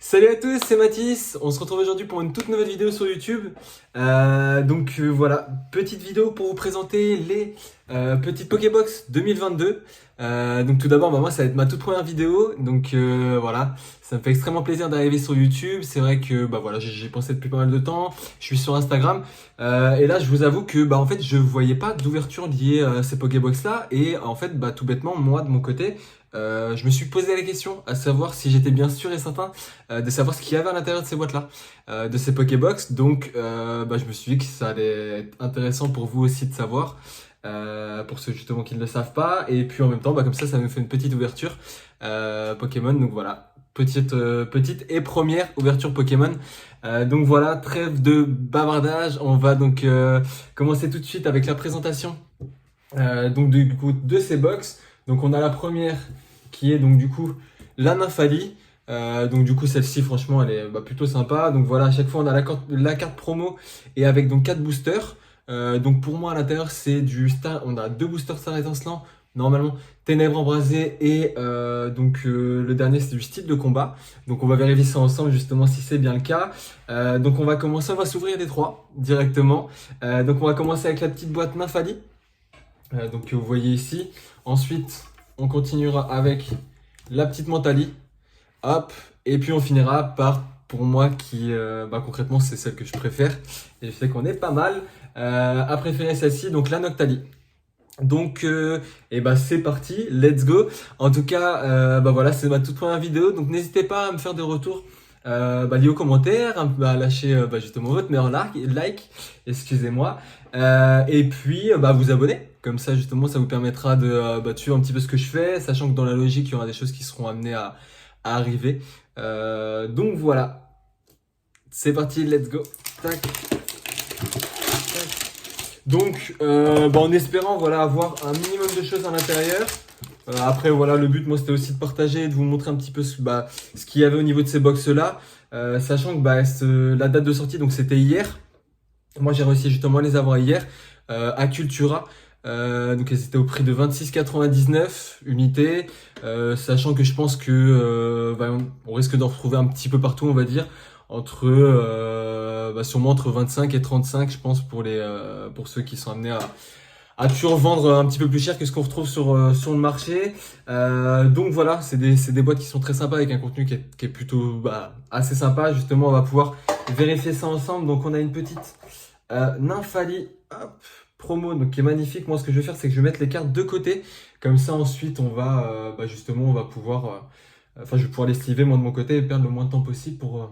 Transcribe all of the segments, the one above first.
Salut à tous, c'est Mathis. On se retrouve aujourd'hui pour une toute nouvelle vidéo sur YouTube. Voilà, petite vidéo pour vous présenter les petites Pokébox 2022. Donc tout d'abord, moi ça va être ma toute première vidéo. Voilà, ça me fait extrêmement plaisir d'arriver sur YouTube. C'est vrai que voilà, j'ai pensé depuis pas mal de temps. Je suis sur Instagram et là je vous avoue que en fait je voyais pas d'ouverture liée à ces Pokébox là et en fait tout bêtement moi de mon côté. Je me suis posé la question à savoir si j'étais bien sûr et certain de savoir ce qu'il y avait à l'intérieur de ces boîtes-là, de ces Pokébox. Je me suis dit que ça allait être intéressant pour vous aussi de savoir, pour ceux justement qui ne le savent pas. Et puis en même temps, comme ça nous fait une petite ouverture Pokémon. Donc voilà, petite et première ouverture Pokémon. Donc voilà, trêve de bavardage. On va donc commencer tout de suite avec la présentation du coup de ces box. Donc on a la première qui est donc du coup la Nymphalie. Celle-ci franchement elle est plutôt sympa. Donc voilà, à chaque fois on a la carte promo et avec donc 4 boosters. Donc pour moi à l'intérieur c'est du star, on a 2 boosters star étincelant normalement, ténèbres embrasées et le dernier c'est du style de combat. Donc on va vérifier ça ensemble justement si c'est bien le cas. Donc on va commencer, on va s'ouvrir les 3 directement. Donc on va commencer avec la petite boîte Nymphalie. Que vous voyez ici. Ensuite, on continuera avec la petite Mentali. Hop. Et puis on finira par, pour moi, qui concrètement c'est celle que je préfère. Et je sais qu'on est pas mal à préférer celle-ci, donc la Noctali. C'est parti, let's go. En tout cas, voilà, c'est ma toute première vidéo. Donc n'hésitez pas à me faire des retours liés aux commentaires, à lâcher justement votre meilleur like, excusez-moi. Et puis vous abonner. Comme ça justement ça vous permettra de suivre un petit peu ce que je fais, sachant que dans la logique il y aura des choses qui seront amenées à arriver. Donc voilà, c'est parti, let's go. Tac. En espérant avoir un minimum de choses à l'intérieur. Après voilà, le but moi c'était aussi de partager, de vous montrer un petit peu ce qu'il y avait au niveau de ces box là, sachant que la date de sortie donc c'était hier. Moi j'ai réussi justement à les avoir hier à Cultura. Donc elles étaient au prix de 26,99 unités, sachant que je pense que on risque d'en retrouver un petit peu partout, on va dire entre sûrement entre 25 et 35 je pense pour ceux qui sont amenés à toujours vendre un petit peu plus cher que ce qu'on retrouve sur le marché. Donc voilà, c'est des boîtes qui sont très sympas avec un contenu qui est plutôt assez sympa. Justement, on va pouvoir vérifier ça ensemble. Donc on a une petite Nymphalie promo donc qui est magnifique. Moi ce que je vais faire c'est que je vais mettre les cartes de côté. Comme ça ensuite on va on va pouvoir je vais pouvoir les sliver moi de mon côté et perdre le moins de temps possible pour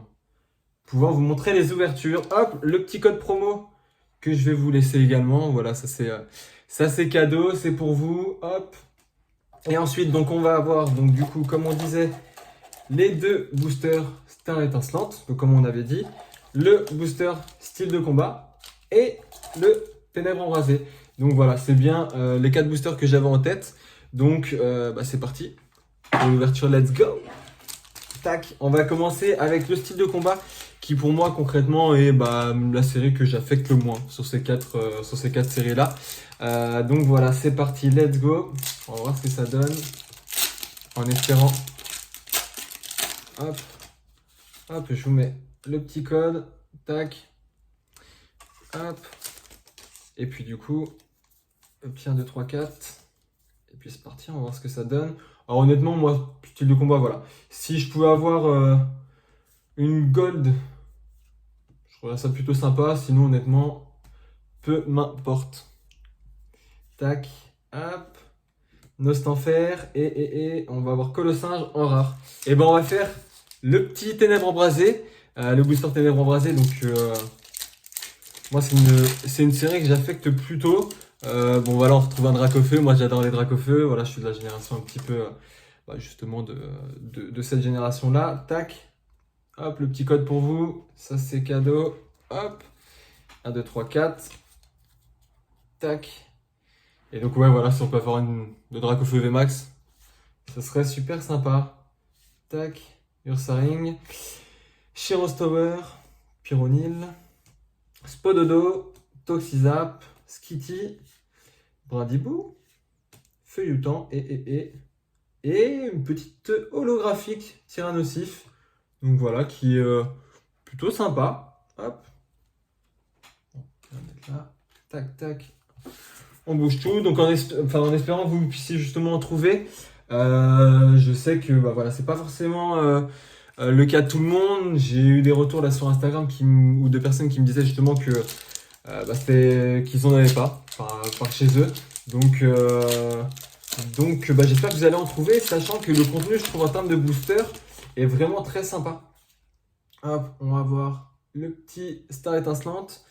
pouvoir vous montrer les ouvertures. Hop, le petit code promo que je vais vous laisser également. Voilà, ça c'est cadeau, c'est pour vous. Hop. Et ensuite, donc on va avoir, donc du coup, comme on disait, les 2 boosters star étincelante. Donc comme on avait dit, le booster style de combat et le ténèbres embrasées. Donc voilà, c'est bien les 4 boosters que j'avais en tête. Donc c'est parti pour l'ouverture, let's go. Tac, on va commencer avec le style de combat qui pour moi concrètement est la série que j'affecte le moins sur ces 4 séries là. Donc voilà, c'est parti, let's go. On va voir ce que ça donne en espérant. Hop, hop, je vous mets le petit code, tac, hop. Et puis du coup, hop, 1, 2, 3, 4. Et puis c'est parti, on va voir ce que ça donne. Alors honnêtement, moi, style de combat, voilà. Si je pouvais avoir une gold, je trouverais ça plutôt sympa. Sinon, honnêtement, peu m'importe. Tac, hop. Nostanfer et on va avoir Colossinge en rare. Et on va faire le petit Ténèbres embrasées, le booster Ténèbres embrasées. Donc moi c'est une série que j'affecte plutôt. On retrouve un Dracofeu. Moi j'adore les Dracofeu. Voilà, je suis de la génération un petit peu justement de cette génération là. Tac, hop, le petit code pour vous. Ça c'est cadeau. Hop, 1, 2, 3, 4. Tac. Et donc voilà, si on peut avoir de Dracofeu VMAX, ça serait super sympa. Tac, Ursaring, Chirostower, Pyronil, Spododo, Toxizap, Skitty, Brindibou, Feuillutant et une petite holographique Tyrannosif. Donc voilà, qui est plutôt sympa. Hop. On va mettre là. Tac, tac. On bouge tout. Donc en espérant que vous puissiez justement en trouver. Je sais que bah, voilà, c'est pas forcément le cas de tout le monde. J'ai eu des retours là sur Instagram ou de personnes qui me disaient justement que qu'ils en avaient pas par chez eux. Donc bah, j'espère que vous allez en trouver, sachant que le contenu, je trouve en termes de booster, est vraiment très sympa. Hop, on va voir le petit star étincelante.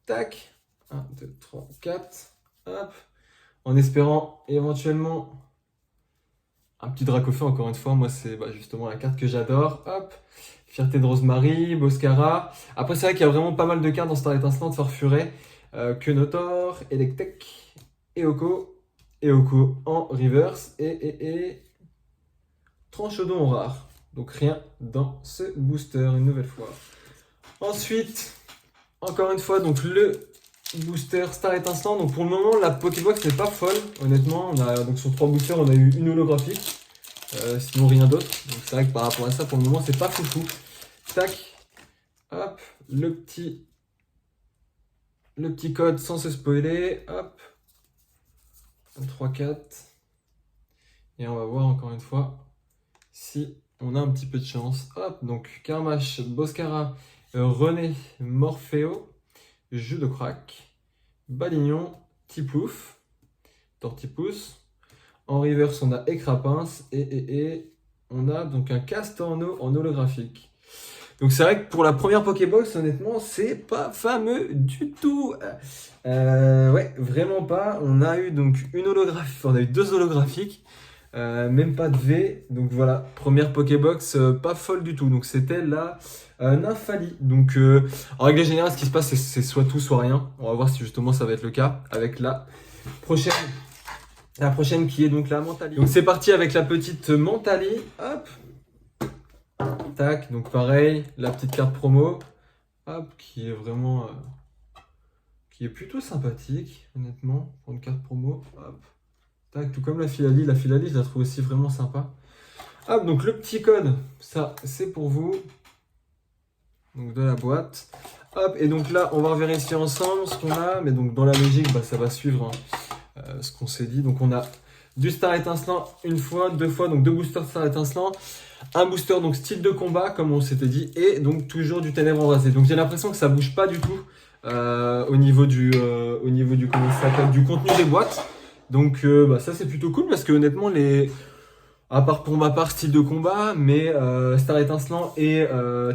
Tac. 1, 2, 3, 4. Hop. En espérant éventuellement un petit Dracofeu, encore une fois. Moi, c'est justement la carte que j'adore. Hop. Fierté de Rosemary, Boscara. Après, c'est vrai qu'il y a vraiment pas mal de cartes dans Star étincelante, Farfuret. Kenotor, Electek, Eoko en reverse et Tranchodon en rare. Donc rien dans ce booster une nouvelle fois. Ensuite, encore une fois, donc le booster Star étincelant. Donc pour le moment, la Pokébox n'est pas folle. Honnêtement, on a donc sur 3 boosters, on a eu une holographique. Sinon rien d'autre. Donc c'est vrai que par rapport à ça, pour le moment, c'est pas foufou. Tac. Hop. Le petit code sans se spoiler. Hop. 1, 3, 4. Et on va voir encore une fois si on a un petit peu de chance. Hop. Donc Karmash, Boscara, René, Morpheo, Jus de Crack, Balignon, Tiplouf, Tortipousse. En reverse, on a Écrapince et on a donc un Castorno en holographique. Donc c'est vrai que pour la première Pokébox, honnêtement, c'est pas fameux du tout. Ouais, vraiment pas. On a eu donc une holographique, on a eu 2 holographiques, même pas de V. Donc voilà, première Pokébox pas folle du tout. Donc c'était la Nymphali. Donc en règle générale, ce qui se passe, c'est soit tout, soit rien. On va voir si justement ça va être le cas avec la prochaine. La prochaine qui est donc la Mentali. Donc c'est parti avec la petite Mentali. Hop. Tac. Donc pareil, la petite carte promo. Hop. Qui est vraiment... qui est plutôt sympathique, honnêtement, pour une carte promo. Hop. Tac. Tout comme la Filali. La Filali, je la trouve aussi vraiment sympa. Hop. Donc le petit code, ça, c'est pour vous. Donc de la boîte. Hop. Et donc là, on va vérifier ensemble ce qu'on a. Mais donc dans la logique, bah, ça va suivre... hein. Ce qu'on s'est dit. Donc on a du Star étincelant une fois, 2 fois, donc 2 boosters Star étincelant, un booster donc style de combat comme on s'était dit, et donc toujours du ténèbres embrasé. Donc j'ai l'impression que ça bouge pas du tout au niveau du comment ça s'appelle, du contenu des boîtes. Donc ça c'est plutôt cool parce que honnêtement à part pour ma part style de combat, mais Star étincelant et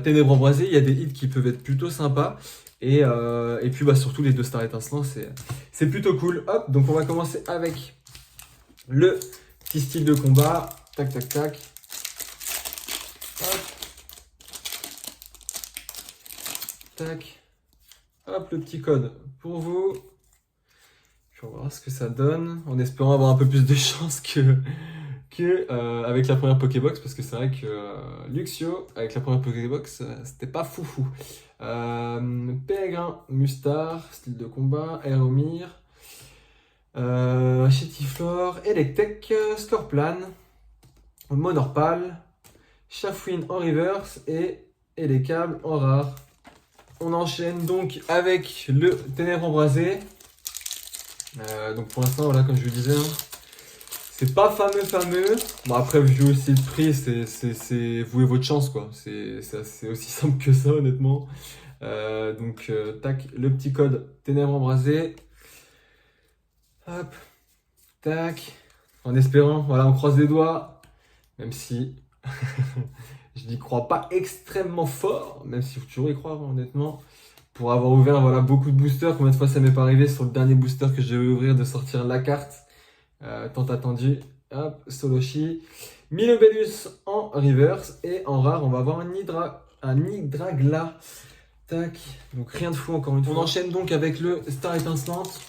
ténèbres embrasé, il y a des hits qui peuvent être plutôt sympas. Et puis surtout les 2 stars étincelants, c'est plutôt cool. Hop, donc on va commencer avec le petit style de combat. Tac, tac, tac. Hop. Tac. Hop, le petit code pour vous. Puis on va voir ce que ça donne, en espérant avoir un peu plus de chance que avec la première Pokébox, parce que c'est vrai que Luxio, avec la première Pokébox, c'était pas foufou. Pègrin, Mustard, style de combat, Aéromir, Chetiflore, Electek, Scorplan, Monorpal, Chafouine en reverse et les câbles en rare. On enchaîne donc avec le Ténèbres embrasé. Donc pour l'instant, voilà, comme je vous disais, hein, c'est pas fameux. Bon, après, vu aussi le prix, c'est vous et votre chance, quoi. C'est aussi simple que ça, honnêtement. Tac, le petit code Ténèbres embrasé. Hop, tac. En espérant, voilà, on croise les doigts. Même si je n'y crois pas extrêmement fort, même s'il faut toujours y croire, honnêtement. Pour avoir ouvert voilà, beaucoup de boosters, combien de fois ça m'est pas arrivé sur le dernier booster que je devais ouvrir de sortir la carte tant attendu. Hop, Soloshi. Milobellus en reverse. Et en rare, on va avoir un Hydragla. Tac. Donc rien de fou encore une fois. On enchaîne donc avec le Star étincelante.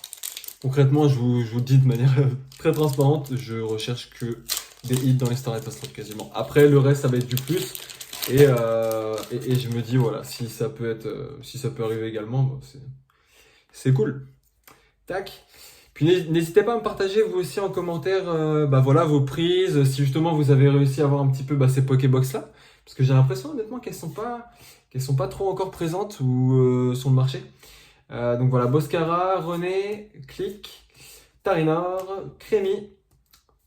Concrètement, je vous le dis de manière très transparente, je recherche que des hits dans les Star étincelantes quasiment. Après, le reste, ça va être du plus. Et je me dis, voilà, si ça peut arriver également, bon, c'est cool. Tac. Puis n'hésitez pas à me partager vous aussi en commentaire voilà, vos prises, si justement vous avez réussi à avoir un petit peu ces Pokébox là. parce que j'ai l'impression honnêtement qu'elles sont pas trop encore présentes ou sur le marché. Donc voilà, Boscara, René, Click, Tarinor, Crémy,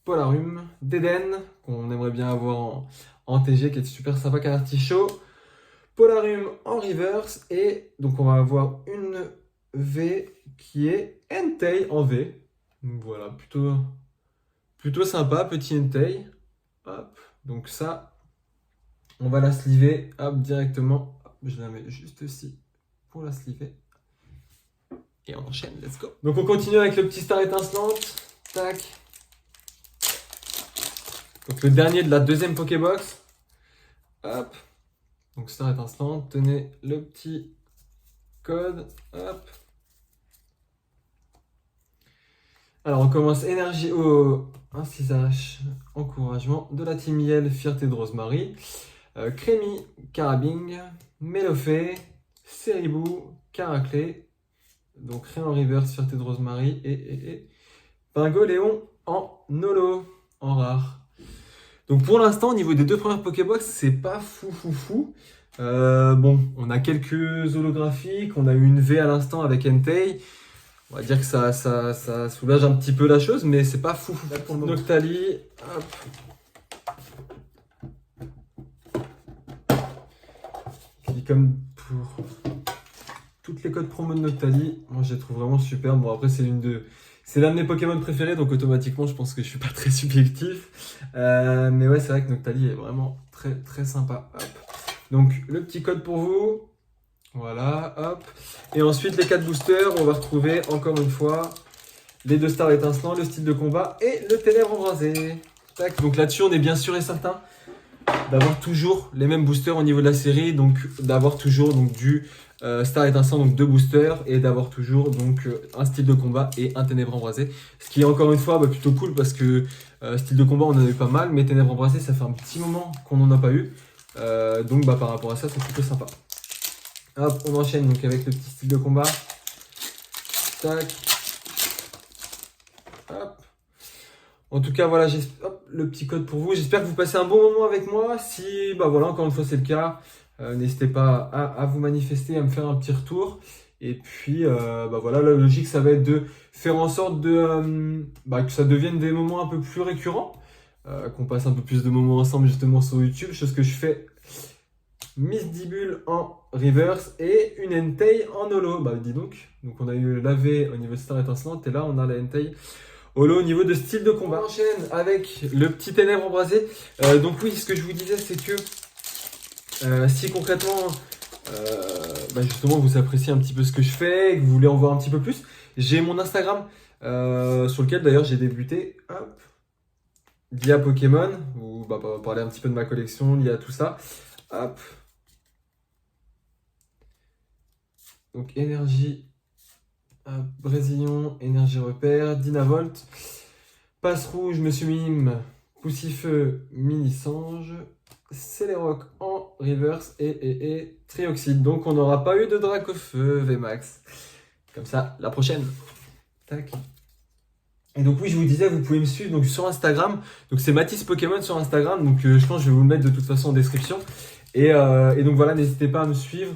Polarum, Deden, qu'on aimerait bien avoir en TG, qui est super sympa, qu'un artichaut, Polarum en reverse, et donc on va avoir une V qui est Entei en V. Donc voilà, plutôt sympa, petit Entei. Hop, donc ça, on va la sliver, hop, directement. Hop, je la mets juste ici pour la sliver. Et on enchaîne, let's go. Donc on continue avec le petit star étincelante. Tac. Donc le dernier de la deuxième Pokébox. Hop. Donc star étincelante. Tenez le petit code. Hop. Alors on commence énergie au 1-6H. Encouragement de la team Yel, fierté de Rosemary. Crémy, Carabing, Mélofée, Ceribou, Caraclé. Donc rien en reverse, fierté de Rosemary et Pingoléon en holo, en rare. Donc pour l'instant, au niveau des deux premières Pokébox, c'est pas fou. Bon, on a quelques holographiques, on a eu une V à l'instant avec Entei. On va dire que ça soulage un petit peu la chose, mais c'est pas fou. Noctali, hop. Qui comme pour toutes les codes promo de Noctali, moi je les trouve vraiment super. Bon après c'est l'un de mes Pokémon préférés, donc automatiquement je pense que je suis pas très subjectif. Mais ouais, c'est vrai que Noctali est vraiment très sympa. Hop. Donc le petit code pour vous. Voilà, hop. Et ensuite les 4 boosters, on va retrouver encore une fois les 2 stars étincelants, le style de combat et le ténèbres embrasé. Tac. Donc là-dessus on est bien sûr et certain d'avoir toujours les mêmes boosters au niveau de la série, donc d'avoir toujours donc du star étincelant, donc 2 boosters, et d'avoir toujours donc un style de combat et un ténèbres embrasé, ce qui est encore une fois plutôt cool parce que style de combat on en a eu pas mal, mais ténèbres embrasé ça fait un petit moment qu'on n'en a pas eu, donc par rapport à ça c'est plutôt sympa. Hop, on enchaîne donc avec le petit style de combat. Tac. Hop. En tout cas, voilà, hop, le petit code pour vous. J'espère que vous passez un bon moment avec moi. Si, voilà, encore une fois, c'est le cas, n'hésitez pas à vous manifester, à me faire un petit retour. Et puis, voilà, la logique, ça va être de faire en sorte que ça devienne des moments un peu plus récurrents, qu'on passe un peu plus de moments ensemble justement sur YouTube, chose que je fais. Miss Dibule en reverse et une Entei en holo. Dis donc. Donc on a eu la V au niveau de star étincelante et là on a la Entei holo au niveau de style de combat. On enchaîne avec le petit ténèbres embrasé. Donc oui, ce que je vous disais, c'est que si concrètement, justement vous appréciez un petit peu ce que je fais, que vous voulez en voir un petit peu plus, j'ai mon Instagram sur lequel d'ailleurs j'ai débuté via Pokémon, où on va parler un petit peu de ma collection liée à tout ça. Hop. Donc énergie Brésillon, énergie repère, Dynavolt, passe rouge, Monsieur Mime, Poussifeu, Mini Sange, Céléroc en reverse et Trioxide. Donc on n'aura pas eu de Dracofeu VMAX. Comme ça, la prochaine. Tac. Et donc oui, je vous disais, vous pouvez me suivre donc, sur Instagram. Donc c'est Mathis Pokémon sur Instagram. Donc je pense que je vais vous le mettre de toute façon en description. Et donc voilà, n'hésitez pas à me suivre.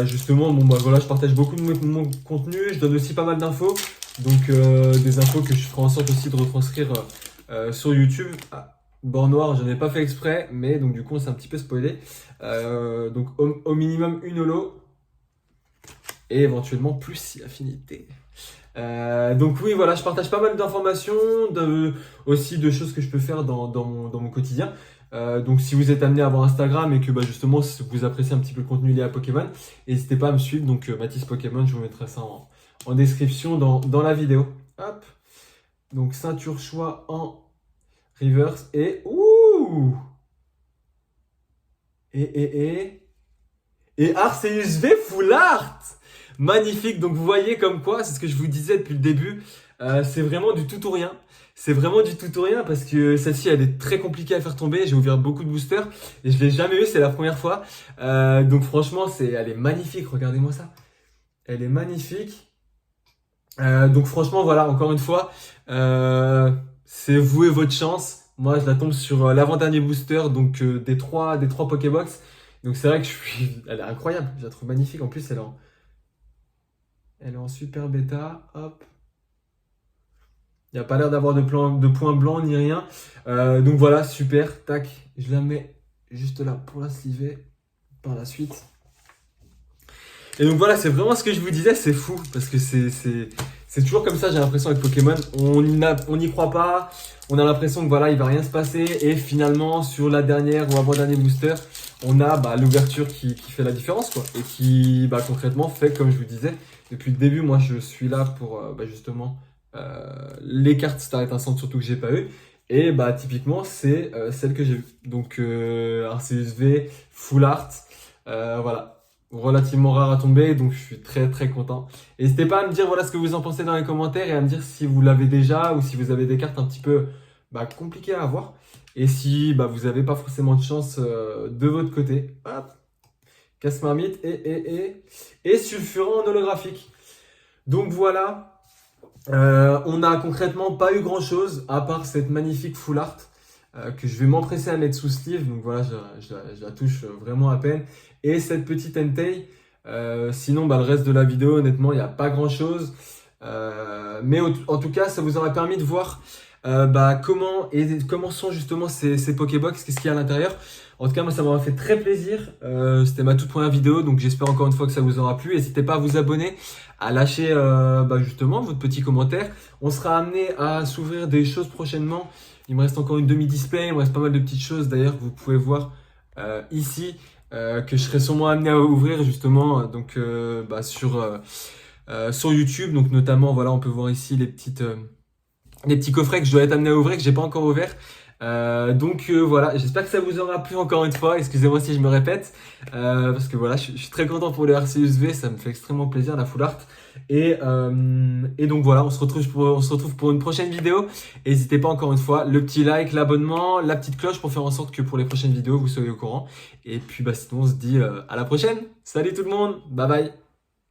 Justement, je partage beaucoup de mon contenu, je donne aussi pas mal d'infos, donc des infos que je ferai en sorte aussi de retranscrire sur YouTube. Bord noir, je n'en ai pas fait exprès, mais donc du coup on s'est un petit peu spoilé. Donc au minimum une holo, et éventuellement plus si affinité. Donc oui, voilà, je partage pas mal d'informations, aussi de choses que je peux faire dans mon quotidien. Donc si vous êtes amené à avoir Instagram et que justement si vous appréciez un petit peu le contenu lié à Pokémon, n'hésitez pas à me suivre, donc Mathis Pokémon, je vous mettrai ça en description dans la vidéo. Hop. Donc ceinture choix en reverse et Arceus V Full Art. Magnifique, donc vous voyez comme quoi, c'est ce que je vous disais depuis le début, c'est vraiment du tout ou rien. C'est vraiment du tout ou rien parce que celle-ci elle est très compliquée à faire tomber. J'ai ouvert beaucoup de boosters et je l'ai jamais eu, c'est la première fois. Donc franchement, elle est magnifique, regardez-moi ça. Elle est magnifique. Donc franchement, voilà, encore une fois, c'est vous et votre chance. Moi, je la tombe sur l'avant-dernier booster, donc des trois Pokébox. Donc c'est vrai que elle est incroyable, je la trouve magnifique. En plus, elle est en super bêta. Hop. Il n'y a pas l'air d'avoir de points blancs ni rien. Donc voilà, super. Tac, je la mets juste là pour la sliver par la suite. Et donc voilà, c'est vraiment ce que je vous disais, c'est fou. Parce que c'est toujours comme ça, j'ai l'impression avec Pokémon. On n'y croit pas. On a l'impression que voilà, il va rien se passer. Et finalement, sur la dernière ou avant-dernier booster, on a l'ouverture qui fait la différence, quoi. Et qui concrètement fait, comme je vous disais, depuis le début, moi je suis là pour justement les cartes Star Étincelante, surtout que j'ai pas eu. Et typiquement, c'est celle que j'ai eue. Donc RCSV, Full Art, voilà. Relativement rare à tomber, donc je suis très très content. N'hésitez pas à me dire voilà ce que vous en pensez dans les commentaires et à me dire si vous l'avez déjà ou si vous avez des cartes un petit peu compliquées à avoir. Et si vous n'avez pas forcément de chance de votre côté. Hop, casse-marmite et sulfurant en holographique. Donc voilà, on n'a concrètement pas eu grand chose à part cette magnifique full art que je vais m'empresser à mettre sous sleeve. Donc voilà, je la touche vraiment à peine. Et cette petite Entei. Sinon, le reste de la vidéo, honnêtement, il n'y a pas grand chose. Mais en tout cas, ça vous aura permis de voir comment sont justement ces Pokébox, qu'est-ce qu'il y a à l'intérieur. En tout cas, moi, ça m'aura fait très plaisir. C'était ma toute première vidéo, donc j'espère encore une fois que ça vous aura plu. N'hésitez pas à vous abonner, à lâcher justement votre petit commentaire. On sera amené à s'ouvrir des choses prochainement. Il me reste encore une demi-display, il me reste pas mal de petites choses d'ailleurs que vous pouvez voir ici. Que je serai sûrement amené à ouvrir justement sur YouTube. Donc notamment, voilà, on peut voir ici les petits coffrets que je dois être amené à ouvrir, que j'ai pas encore ouvert. Voilà, j'espère que ça vous aura plu encore une fois. Excusez-moi si je me répète, parce que voilà, je suis très content pour le RCUSV, ça me fait extrêmement plaisir la full art. Et donc voilà, on se retrouve pour une prochaine vidéo. N'hésitez pas encore une fois, le petit like, l'abonnement, la petite cloche pour faire en sorte que pour les prochaines vidéos vous soyez au courant. Et puis sinon on se dit à la prochaine. Salut tout le monde, bye bye.